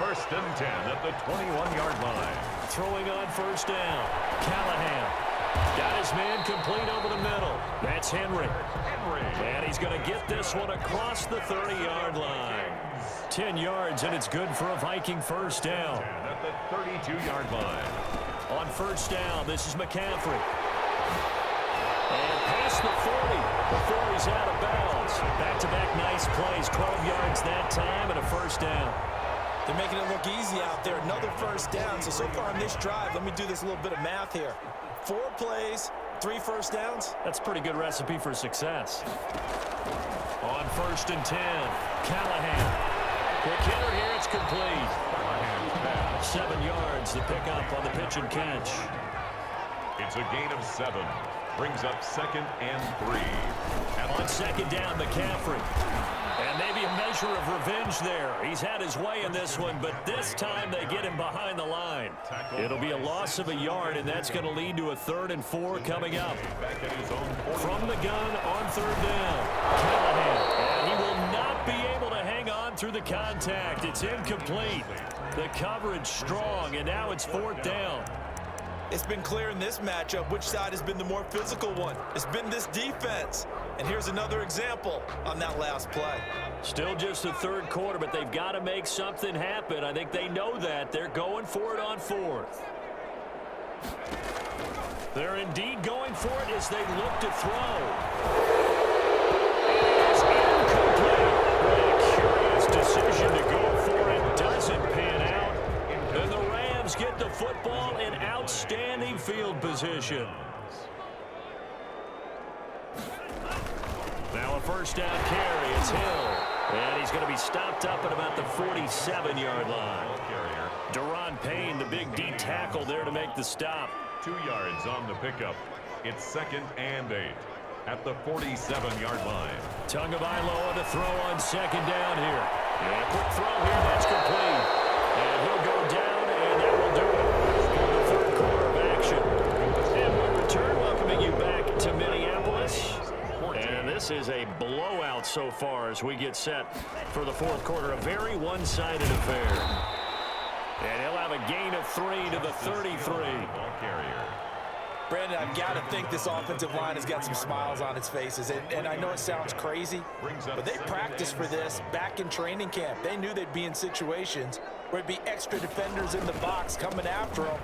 Speaker 3: First and 10 at the 21-yard line.
Speaker 2: Throwing on first down. Callahan. Got his man complete over the middle. That's Henry. And he's going to get this one across the 30-yard line. 10 yards, and it's good for a Viking first down.
Speaker 3: At the 32-yard line.
Speaker 2: On first down, this is McCaffrey. And past the 40 before he's out of bounds. Back-to-back nice plays. 12 yards that time and a first down.
Speaker 1: They're making it look easy out there. Another first down. So far on this drive, let me do this little bit of math here. 4 plays, 3 first downs.
Speaker 2: That's a pretty good recipe for success. On first and 10, Callahan. Quick hitter here, it's complete. 7 yards, the pickup on the pitch and catch.
Speaker 3: It's a gain of 7. Brings up 2nd and 3.
Speaker 2: On second down, McCaffrey. And maybe a measure of revenge there. He's had his way in this one, but this time they get him behind the line. It'll be a loss of a yard, and that's going to lead to a 3rd and 4 coming up. From the gun on 3rd down, Callahan. And he will not be able to hang on through the contact. It's incomplete. The coverage strong, and now it's 4th down.
Speaker 1: It's been clear in this matchup which side has been the more physical one. It's been this defense. And here's another example on that last play.
Speaker 2: Still just the 3rd quarter, but they've got to make something happen. I think they know that. They're going for it on 4th. They're indeed going for it as they look to throw. It is incomplete. A curious decision to go for it. Doesn't pan out. And the Rams get the football in outstanding field position. Now a first down carry. It's Hill. And he's going to be stopped up at about the 47-yard line. Deron Payne, the big D tackle there to make the stop.
Speaker 3: 2 yards on the pickup. It's 2nd and 8 at the 47-yard line.
Speaker 2: Tagovailoa to throw on second down here. And a quick throw here. That's complete. And he'll go down, and that will do it for the 3rd quarter of action. And we'll return, welcoming you back to Minneapolis. And this is a blowout so far as we get set for the 4th quarter. A very one-sided affair. And he'll have a gain of 3 to the 33.
Speaker 3: Ball carrier.
Speaker 1: Brandon, I've got to think this offensive line has got some smiles on its faces. And I know it sounds crazy, but they practiced for this back in training camp. They knew they'd be in situations where it'd be extra defenders in the box coming after them,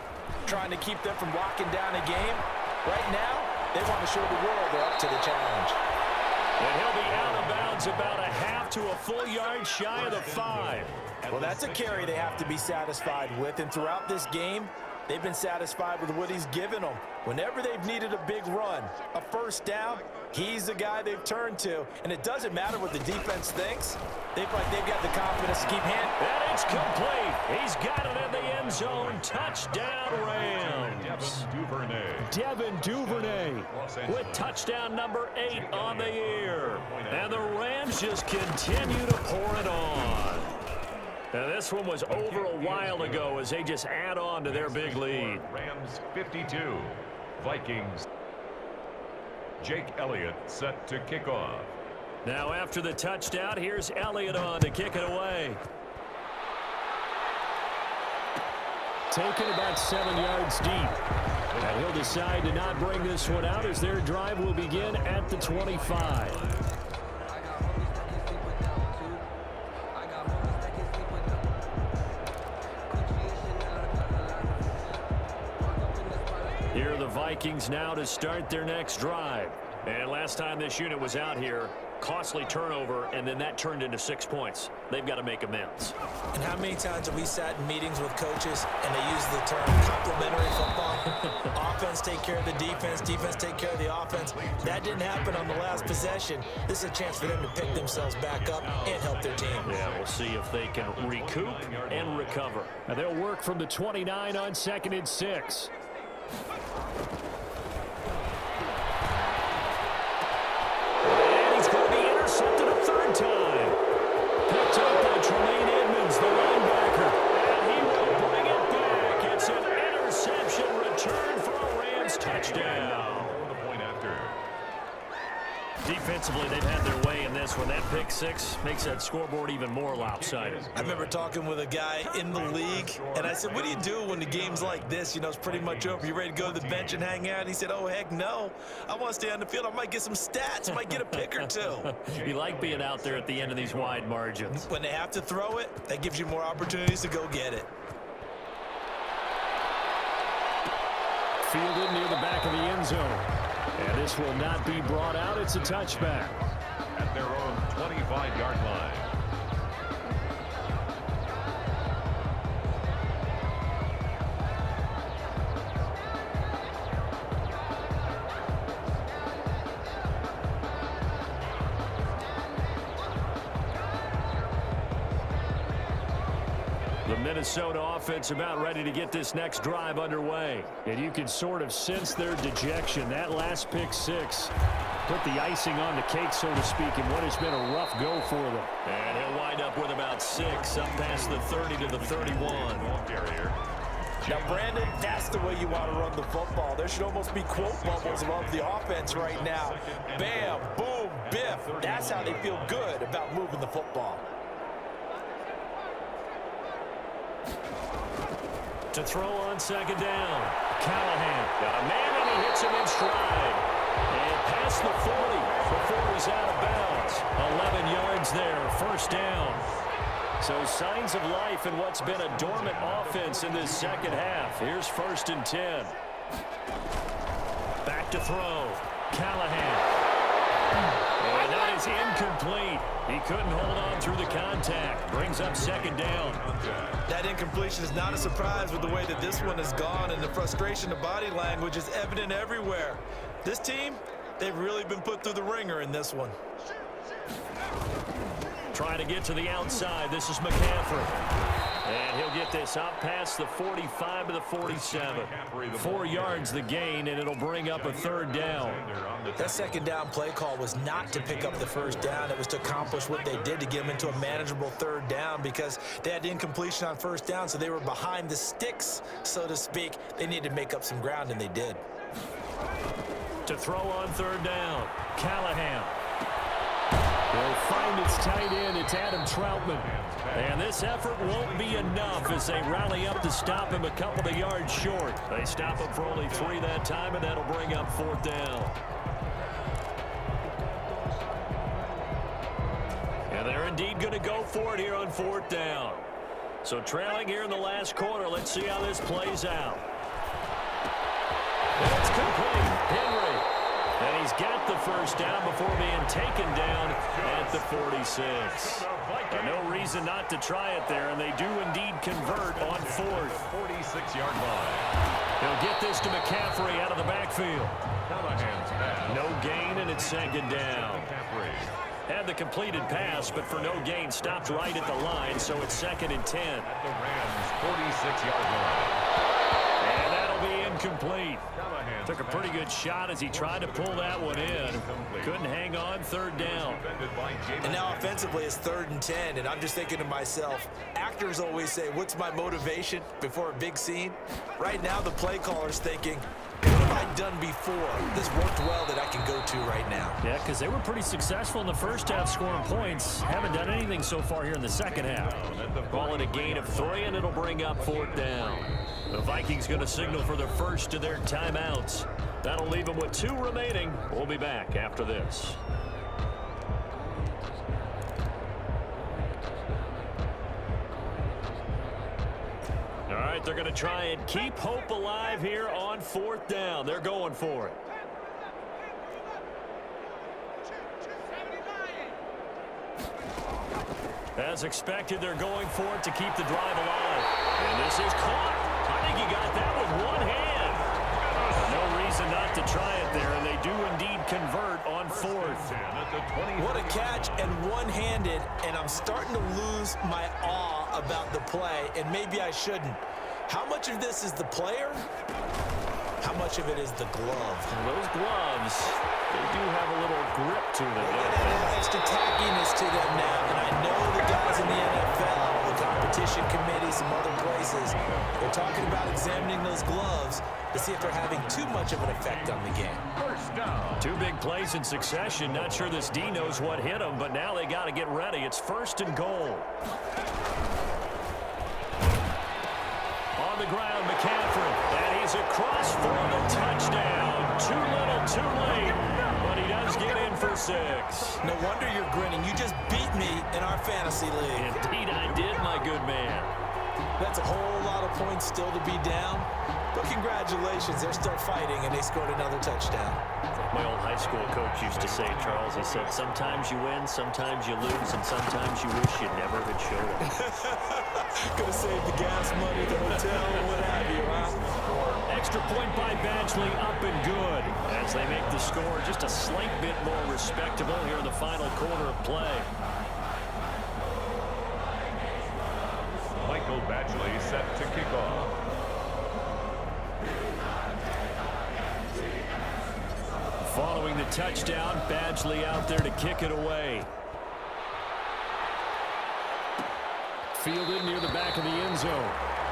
Speaker 1: trying to keep them from locking down a game. Right now, they want to show the world they're up to the challenge.
Speaker 2: And he'll be out of bounds about a half to a full yard shy of the 5.
Speaker 1: Well, that's a carry they have to be satisfied with. And throughout this game, they've been satisfied with what he's given them. Whenever they've needed a big run, a first down, he's the guy they've turned to. And it doesn't matter what the defense thinks. They've got the confidence to keep handling.
Speaker 2: And it's complete. He's got it in the end zone. Touchdown, Rams. Devin Duvernay with touchdown number 8 on the year. And the Rams just continue to pour it on. Now, this one was over a while ago as they just add on to their big lead.
Speaker 3: Rams 52. Vikings. Jake Elliott set to kick off.
Speaker 2: Now after the touchdown, here's Elliott on to kick it away. Taken about 7 yards deep. And he'll decide to not bring this one out as their drive will begin at the 25. Here are the Vikings now to start their next drive. And last time this unit was out here, costly turnover, and then that turned into 6 points. They've got to make amends.
Speaker 1: And how many times have we sat in meetings with coaches and they use the term complementary football? Offense take care of the defense, defense take care of the offense. That didn't happen on the last possession. This is a chance for them to pick themselves back up and help their team.
Speaker 2: Yeah, we'll see if they can recoup and recover. And they'll work from the 29 on 2nd and 6. And he's going to be intercepted a third time. Picked up by Tremaine Edmonds, the linebacker. And he will bring it back. It's an interception return for a Rams touchdown.
Speaker 3: The point after.
Speaker 2: Defensively, they've had their way in this one. That pick six makes that scoreboard even more lopsided.
Speaker 1: I remember talking with a guy in the league, and I said, what do you do when the game's like this? You know, it's pretty much over. You ready to go to the bench and hang out? And he said, oh, heck no. I want to stay on the field. I might get some stats. I might get a pick or two.
Speaker 2: You like being out there at the end of these wide margins.
Speaker 1: When they have to throw it, that gives you more opportunities to go get it.
Speaker 2: Fielded near the back of the end zone. And this will not be brought out. It's a touchback.
Speaker 3: At their own 25-yard line.
Speaker 2: The Minnesota offense about ready to get this next drive underway. And you can sort of sense their dejection. That last pick six put the icing on the cake, so to speak, in what has been a rough go for them. And he'll wind up with about 6 up past the 30 to the 31.
Speaker 1: Now, Brandon, that's the way you want to run the football. There should almost be quote bubbles above the offense right now. Bam, boom, biff. That's how they feel good about moving the football.
Speaker 2: To throw on 2nd down. Callahan got a man and he hits him in stride. And past the 40 before he's out of bounds. 11 yards there, 1st down. So signs of life in what's been a dormant offense in this second half. Here's 1st and 10. Back to throw. Callahan. And that is incomplete. He couldn't hold on through the contact. Brings up 2nd down.
Speaker 1: That incompletion is not a surprise with the way that this one has gone, and the frustration, the body language is evident everywhere. This team, they've really been put through the ringer in this one.
Speaker 2: Trying to get to the outside. This is McCaffrey. And he'll get this up past the 45 to the 47. 4 yards the gain, and it'll bring up a 3rd down.
Speaker 1: That 2nd down play call was not to pick up the 1st down. It was to accomplish what they did to get them into a manageable 3rd down because they had incompletion on 1st down, so they were behind the sticks, so to speak. They needed to make up some ground, and they did.
Speaker 2: To throw on 3rd down, Callahan. Will find its tight end. It's Adam Troutman. And this effort won't be enough as they rally up to stop him a couple of yards short. They stop him for only 3 that time, and that'll bring up 4th down. And they're indeed going to go for it here on 4th down. So trailing here in the last quarter. Let's see how this plays out. It's complete. Henry. And he's got the 1st down before being taken down at the 46. No reason not to try it there, and they do indeed convert on 4th.
Speaker 3: 46-yard line.
Speaker 2: They'll get this to McCaffrey out of the backfield. No gain, and it's 2nd down. Had the completed pass, but for no gain, stopped right at the line, so it's 2nd and 10.
Speaker 3: At the Rams' 46-yard line.
Speaker 2: And that'll be incomplete. Took a pretty good shot as he tried to pull that one in. Couldn't hang on, 3rd down.
Speaker 1: And now offensively it's 3rd and 10, and I'm just thinking to myself, actors always say, what's my motivation before a big scene? Right now the play caller's thinking, what have I done before? This worked well that I can go to right now.
Speaker 2: Yeah, because they were pretty successful in the first half scoring points. Haven't done anything so far here in the second half. Ball in a gain of 3, and it'll bring up 4th down. The Vikings going to signal for the first of their timeouts. That'll leave them with 2 remaining. We'll be back after this. All right, they're going to try and keep hope alive here on 4th down. They're going for it. As expected, they're going for it to keep the drive alive. And this is caught. I think he got that with one hand. No reason not to try it there, and they do indeed convert on 4th.
Speaker 1: What a catch, and one-handed, and I'm starting to lose my awe about the play, and maybe I shouldn't. How much of this is the player? How much of it is the glove?
Speaker 2: And those gloves, they do have a little grip to them.
Speaker 1: They got an extra tackiness to them now, and I know the guys in the NFL, the competition committee, some other places, they're talking about examining those gloves to see if they're having too much of an effect on the game.
Speaker 2: 2 big plays in succession. Not sure this D knows what hit him, but now they got to get ready. It's 1st and goal. On the ground, McCaffrey, and he's across for the touchdown. Too little, too late, but he does get in for 6.
Speaker 1: No wonder you're grinning. You just beat me in our fantasy league.
Speaker 2: Indeed I did, my good man.
Speaker 1: That's a whole lot of points still to be down. But congratulations, they're still fighting, and they scored another touchdown.
Speaker 2: My old high school coach used to say, Charles, he said, sometimes you win, sometimes you lose, and sometimes you wish you never had showed up.
Speaker 1: Gonna save the gas money, the hotel, what have you, huh?
Speaker 2: Extra point by Badgley, up and good. As they make the score just a slight bit more respectable here in the final quarter of play.
Speaker 3: Michael Badgley set to kick off.
Speaker 2: Following the touchdown, Badgley out there to kick it away. Fielded near the back of the end zone.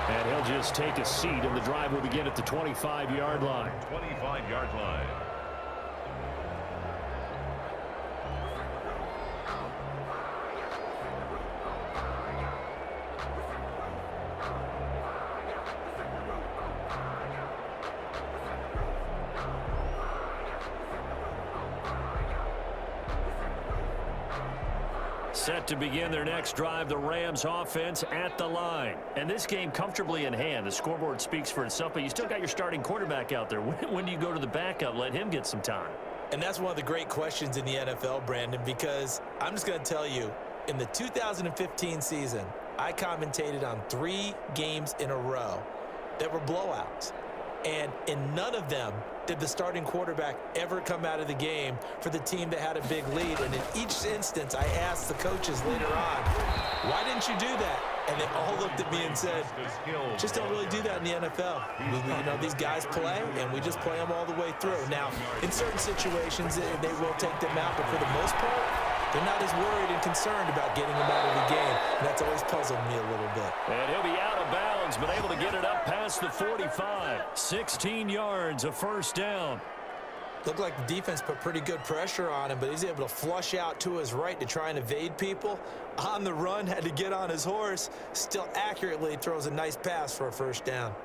Speaker 2: And he'll just take a seat, and the drive will begin at the 25-yard line.
Speaker 3: 25-yard line.
Speaker 2: Set to begin their next drive, the Rams offense at the line. And this game comfortably in hand. The scoreboard speaks for itself, but you still got your starting quarterback out there. When do you go to the backup? Let him get some time.
Speaker 1: And that's one of the great questions in the NFL, Brandon, because I'm just going to tell you, in the 2015 season, I commentated on 3 games in a row that were blowouts. And in none of them did the starting quarterback ever come out of the game for the team that had a big lead. And in each instance, I asked the coaches later on, why didn't you do that? And they all looked at me and said, just don't really do that in the NFL. You know, these guys play, and we just play them all the way through. Now, in certain situations, they will take them out, but for the most part, they're not as worried and concerned about getting them out of the game. And that's always puzzled me a little bit.
Speaker 2: And he'll be out of bounds, but able to get it up past the 45. 16 yards, a 1st down.
Speaker 1: Looked like the defense put pretty good pressure on him, but he's able to flush out to his right to try and evade people. On the run, had to get on his horse. Still accurately throws a nice pass for a 1st down.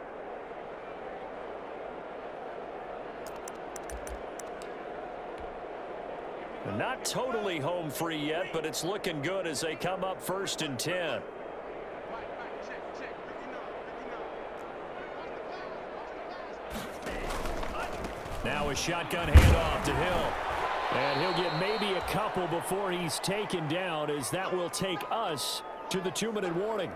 Speaker 2: Not totally home free yet, but it's looking good as they come up 1st and 10. Now a shotgun handoff to Hill. And he'll get maybe a couple before he's taken down, as that will take us to the 2-minute warning.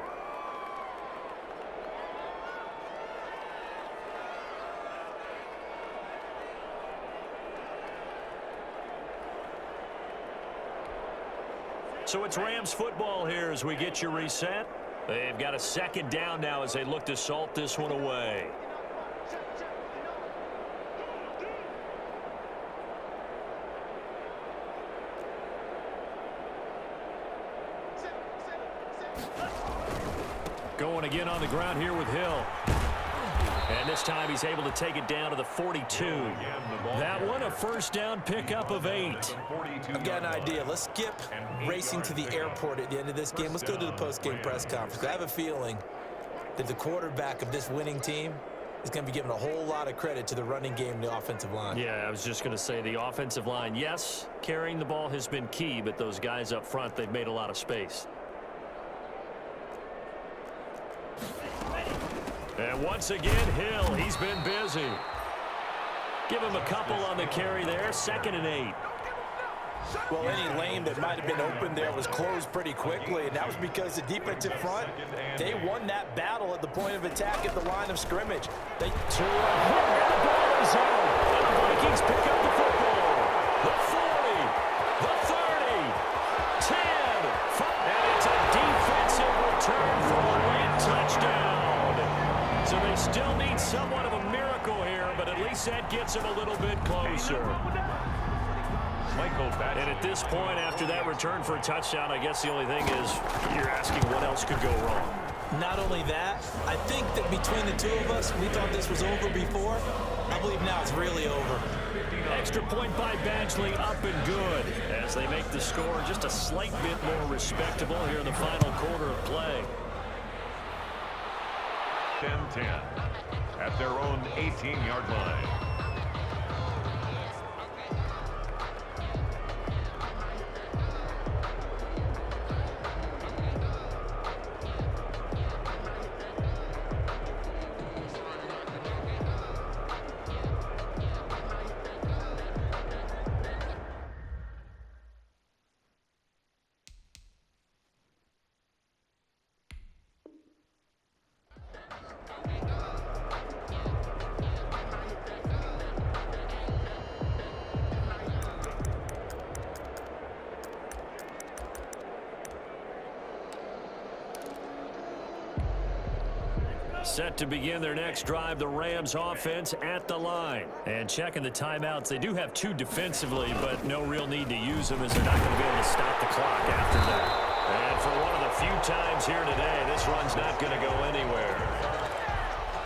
Speaker 2: So it's Rams football here as we get you reset. They've got a 2nd down now as they look to salt this one away. Going again on the ground here with Hill. And this time he's able to take it down to the 42. That one a first down pickup of 8.
Speaker 1: I've got an idea. Let's skip racing to the airport at the end of this game. Let's go to the post-game press conference. I have a feeling that the quarterback of this winning team is going to be giving a whole lot of credit to the running game and the offensive line.
Speaker 2: Yeah, I was just going to say the offensive line, yes, carrying the ball has been key, but those guys up front, they've made a lot of space. And once again, Hill, he's been busy. Give him a couple on the carry there, 2nd and 8.
Speaker 1: Well, any lane that might have been open there was closed pretty quickly, and that was because the defensive front, they won that battle at the point of attack at the line of scrimmage. They
Speaker 2: to a hit in the ball zone, and the Vikings pick up the football. The 40, the 30, 10, 5, and it's a defensive return for a late touchdown. So they still need somewhat of a miracle here, but at least that gets them a little bit closer. And at this point, after that return for a touchdown, I guess the only thing is you're asking what else could go wrong.
Speaker 1: Not only that, I think that between the two of us, we thought this was over before. I believe now it's really over.
Speaker 2: Extra point by Badgley, up and good, as they make the score just a slight bit more respectable here in the final quarter of play.
Speaker 3: 10-10 at their own 18-yard line.
Speaker 2: Set to begin their next drive, the Rams offense at the line. And checking the timeouts, they do have 2 defensively, but no real need to use them as they're not going to be able to stop the clock after that. And for one of the few times here today, this run's not going to go anywhere.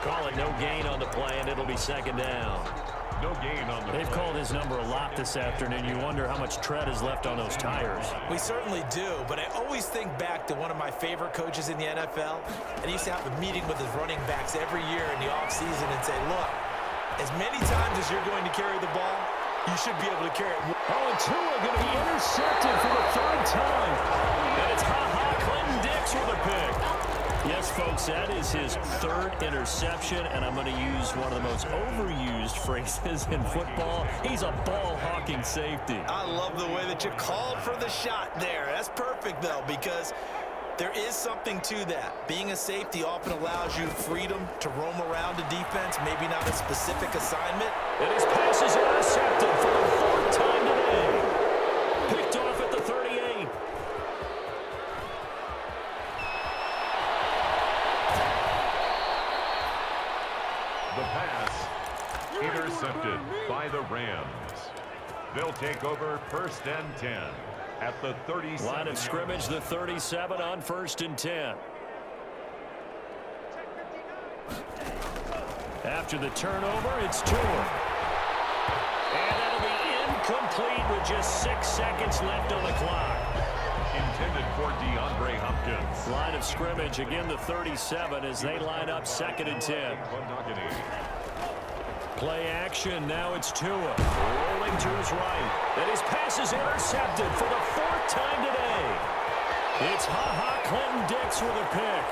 Speaker 2: Call it no gain on the play, and it'll be 2nd down.
Speaker 3: No gain on the
Speaker 2: They've called his number a lot this afternoon. You wonder how much tread is left on those tires.
Speaker 1: We certainly do, but I always think back to one of my favorite coaches in the NFL, and he used to have a meeting with his running backs every year in the offseason and say, look, as many times as you're going to carry the ball, you should be able to carry it.
Speaker 2: Oh, and Tua going to be intercepted for the 3rd time. And it's Clinton Dix with a pick. Yes, folks, that is his 3rd interception, and I'm going to use one of the most overused phrases in football. He's a ball-hawking safety.
Speaker 1: I love the way that you called for the shot there. That's perfect, though, because there is something to that. Being a safety often allows you freedom to roam around a defense, maybe not a specific assignment.
Speaker 2: And his pass is intercepted for the 4th time today. Picked off at the 38.
Speaker 3: The pass intercepted by the Rams. They'll take over 1st and 10 at the 37.
Speaker 2: Line of scrimmage, the 37 on 1st and 10. After the turnover, it's Tua. And that'll be incomplete with just 6 seconds left on the clock.
Speaker 3: Intended for DeAndre Hopkins.
Speaker 2: Line of scrimmage, again the 37 as they line up 2nd and 10. Play action, now it's Tua. Rolling to his right. And his pass is intercepted for the 4th time today. It's Clinton Dix with a pick.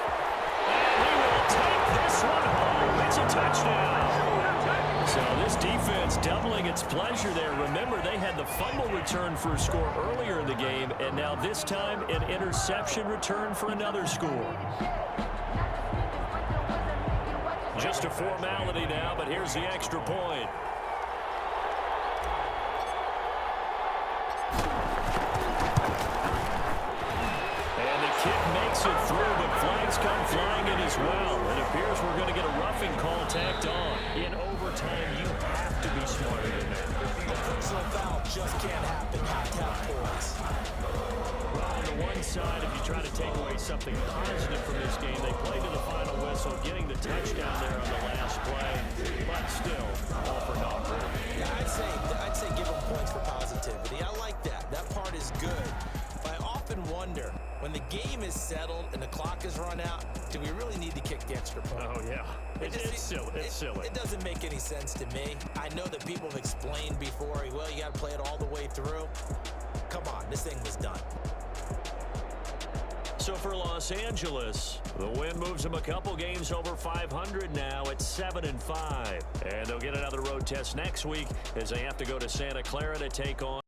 Speaker 2: And he will take this one home. It's a touchdown. So this defense doubling its pleasure there. Remember, they had the fumble return for a score earlier in the game, and now this time an interception return for another score. Just a formality now, but here's the extra point. And the kick makes it through, but flags come flying in as well. It appears we're going to get a roughing call tacked on. In overtime, you have to be smarter than that.
Speaker 1: A personal foul just can't happen. Have to have points.
Speaker 2: one side, if you try to take away something positive from this game, they played to the final whistle, getting the touchdown there on the last play, but still, all for naught.
Speaker 1: Yeah, I'd say give them points for positivity. I like that. That part is good. But I often wonder, when the game is settled and the clock is run out, do we really need to kick the extra point?
Speaker 2: Oh, yeah. It's silly. It's silly.
Speaker 1: It doesn't make any sense to me. I know that people have explained before, well, you got to play it all the way through. Come on, this thing was done.
Speaker 2: So for Los Angeles, the win moves them a couple games over 500 now at 7-5. And they'll get another road test next week as they have to go to Santa Clara to take on